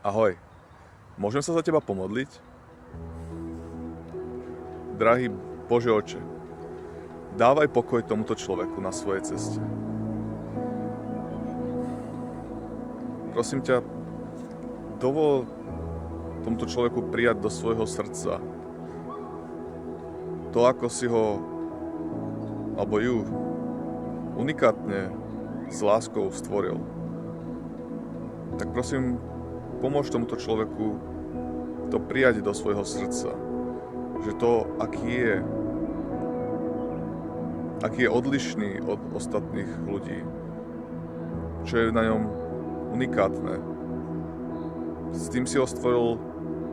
Ahoj, môžem sa za teba pomodliť? Drahý Bože Oče, dávaj pokoj tomuto človeku na svojej ceste. Prosím ťa, dovol tomuto človeku prijať do svojho srdca to, ako si ho alebo ju unikátne s láskou stvoril. Tak prosím, pomôž tomuto človeku to prijať do svojho srdca. Že to, aký je odlišný od ostatných ľudí. Čo je na ňom unikátne. S tým si ho stvoril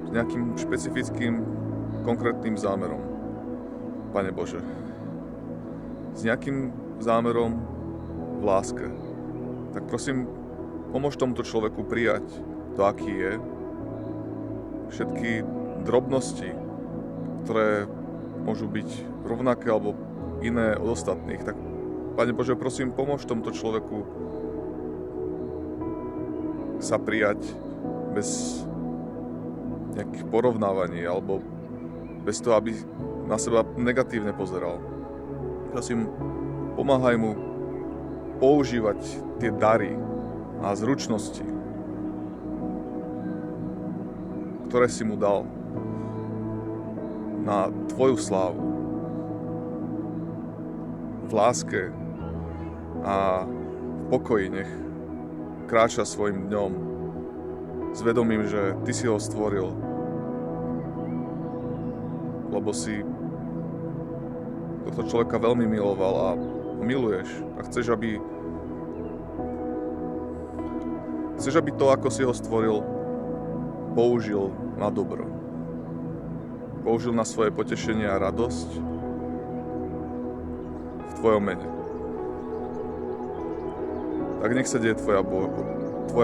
s nejakým špecifickým, konkrétnym zámerom. Pane Bože. S nejakým zámerom v láske. Tak prosím, pomôž tomuto človeku prijať to, aký je, všetky drobnosti, ktoré môžu byť rovnaké alebo iné od ostatných. Tak, Pane Bože, prosím, pomôž tomuto človeku sa prijať bez nejakých porovnávaní alebo bez toho, aby na seba negatívne pozeral. Prosím, pomáhaj mu používať tie dary a zručnosti, ktoré si mu dal na tvoju slávu. V láske a v pokoji nech kráča svojim dňom s vedomím, že ty si ho stvoril, lebo si tohto človeka veľmi miloval a ho miluješ a chceš, aby to, ako si ho stvoril, použil na dobro. Použil na svoje potešenie a radosť v tvojom mene. Tak nech sa deje tvoja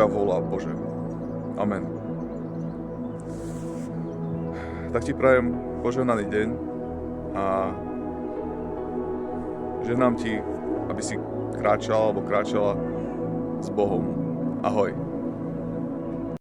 vôľa, Bože. Amen. Tak ti prajem požehnaný deň a žehnám ti, aby si kráčal alebo kráčala s Bohom. Ahoj.